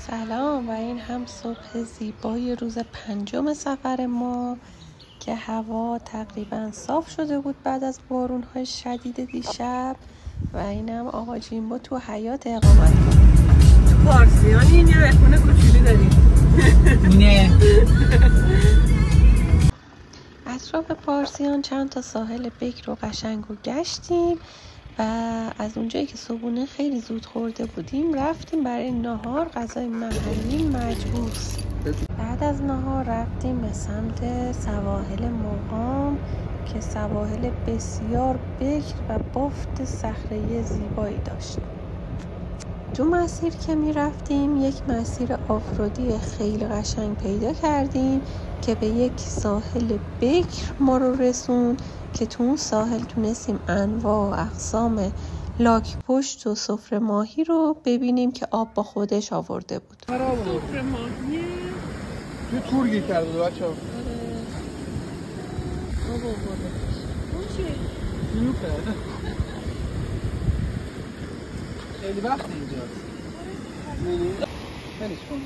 سلام و این هم صبح زیبای روز 5 سفر ما که هوا تقریبا صاف شده بود بعد از بارون‌های شدید دیشب و اینم آقا جیمبو تو حیاط اقامت بود. تو پارسیانی این یه مهمون کوچولی داریم. نه اطراف پارسیان چند تا ساحل بکر و قشنگ رو گشتیم و از اونجایی که صبحونه خیلی زود خورده بودیم رفتیم برای ناهار غذای محلی مجبوس. بعد از ناهار رفتیم به سمت سواحل مقام که سواحل بسیار بکر و بافت صخره‌ای زیبایی داشت. تو مسیر که می رفتیم یک مسیر آفرودی خیلی قشنگ پیدا کردیم که به یک ساحل بکر ما رو رسوند که تو اون ساحل تونستیم انواع و اقسام لاک پشت و سفره ماهی رو ببینیم که آب با خودش آورده بود. سفره ماهی تو تور گیر کرده بود بچه ها. آب آورده. اون چیه؟ سیوپه. خیلی وقت اینجاست. خیلیش کن.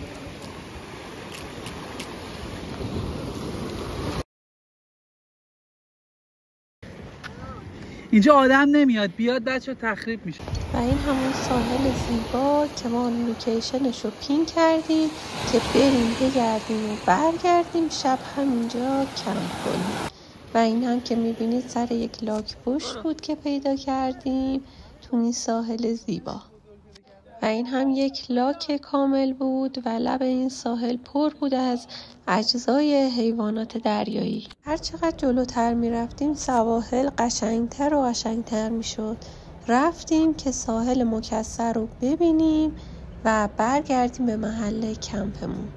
اینجا آدم نمیاد بیاد بچه تخریب میشه. و این همون ساحل زیبا که ما لوکیشنش رو پین کردیم که بریم بگردیم و برگردیم شب همینجا کمپ کنیم. و این هم که میبینید سر یک لاک پشت بود که پیدا کردیم تو این ساحل زیبا. و این هم یک لاک کامل بود و لب این ساحل پر بود از اجزای حیوانات دریایی. هر چقدر جلوتر می رفتیم سواحل قشنگتر و قشنگتر می شد. رفتیم که ساحل مکسر رو ببینیم و برگردیم به محل کمپمون.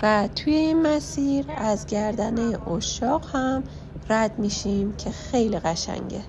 و توی این مسیر از گردنه عشاق هم رد میشیم که خیلی قشنگه.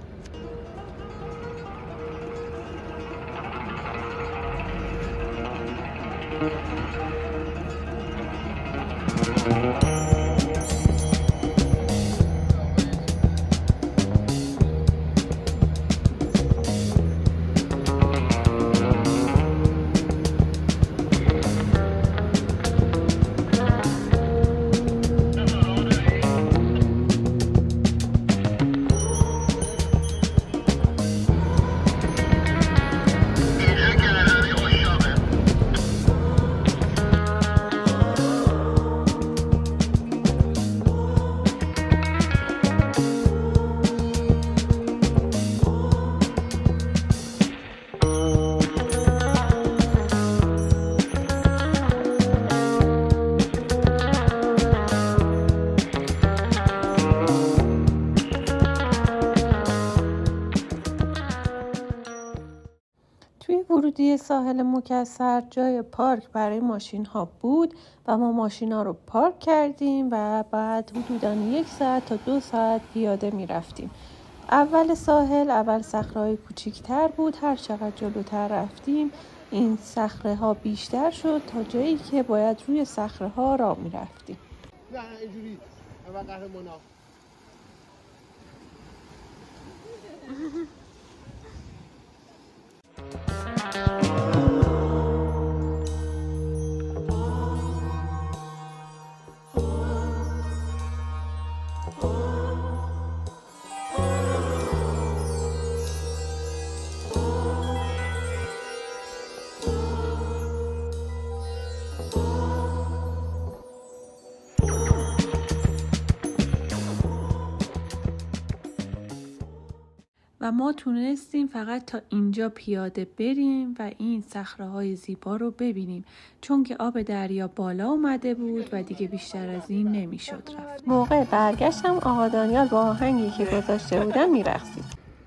ورودی ساحل مکسر جای پارک برای ماشین ها بود و ما ماشین ها رو پارک کردیم و بعد حدوداً 1 ساعت تا 2 ساعت پیاده می رفتیم. اول ساحل اول صخره‌های کوچیک‌تر بود. هر چقدر جلوتر رفتیم این صخره ها بیشتر شد تا جایی که باید روی صخره ها راه می رفتیم. نه اینجوری اول قهرمانا و ما تونستیم فقط تا اینجا پیاده بریم و این صخره‌های زیبا رو ببینیم چون که آب دریا بالا اومده بود و دیگه بیشتر از این نمیشد رفت. موقع برگشتم آقا دانیال با آهنگی که گذاشته بودن میرقصید.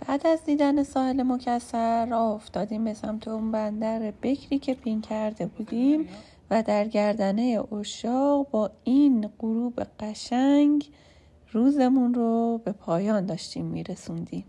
بعد از دیدن ساحل مکسر راه افتادیم به سمت اون بندر بکری که پین کرده بودیم و در گردنه عشاق با این غروب قشنگ روزمون رو به پایان داشتیم میرسوندیم.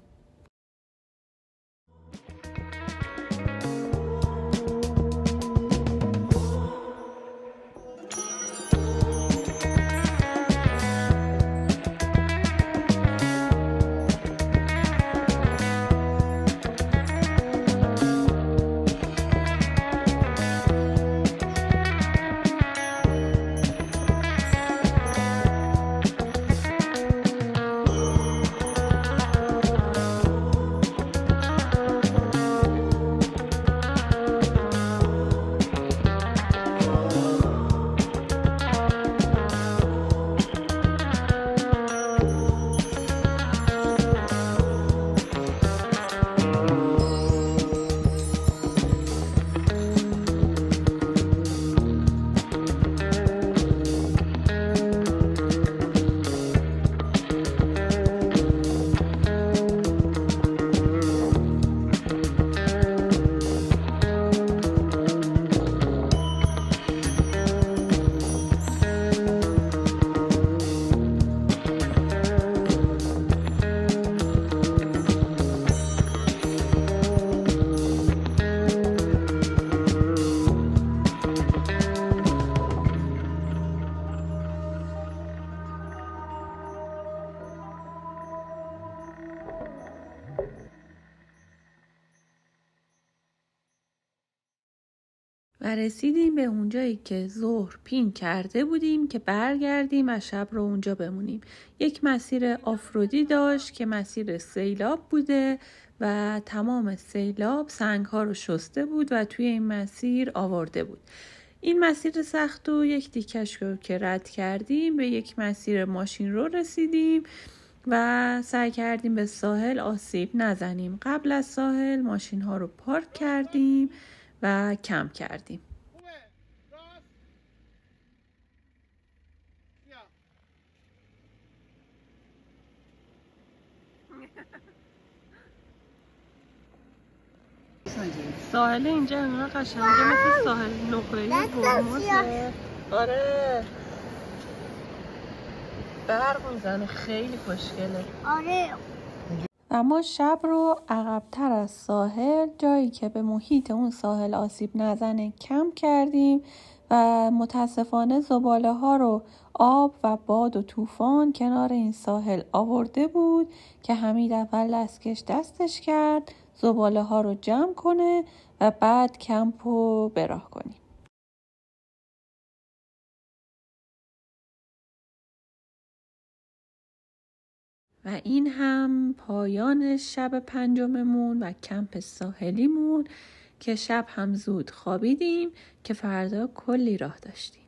و رسیدیم به اونجایی که ظهر پین کرده بودیم که برگردیم و شب رو اونجا بمونیم. یک مسیر آفرودی داشت که مسیر سیلاب بوده و تمام سیلاب سنگ‌ها رو شسته بود و توی این مسیر آورده بود. این مسیر سخت و یک دیکش رو که رد کردیم به یک مسیر ماشین رو رسیدیم و سعی کردیم به ساحل آسیب نزنیم. قبل از ساحل ماشین ها رو پارک کردیم و کمپ کردیم. ساحل اینجا انقدر قشنگه مثل ساحل نقره‌ای هرمزه. آره برق میزنه، خیلی خوشگله. آره. و ما شب رو عقب‌تر از ساحل، جایی که به محیط اون ساحل آسیب نزنه، کمپ کردیم و متاسفانه زباله ها رو آب و باد و طوفان کنار این ساحل آورده بود که حمید اول دستکش دستش کرد زباله ها رو جمع کنه و بعد کمپ رو به راه کنیم. و این هم پایان شب پنجممون و کمپ ساحلیمون که شب هم زود خوابیدیم که فردا کلی راه داشتیم.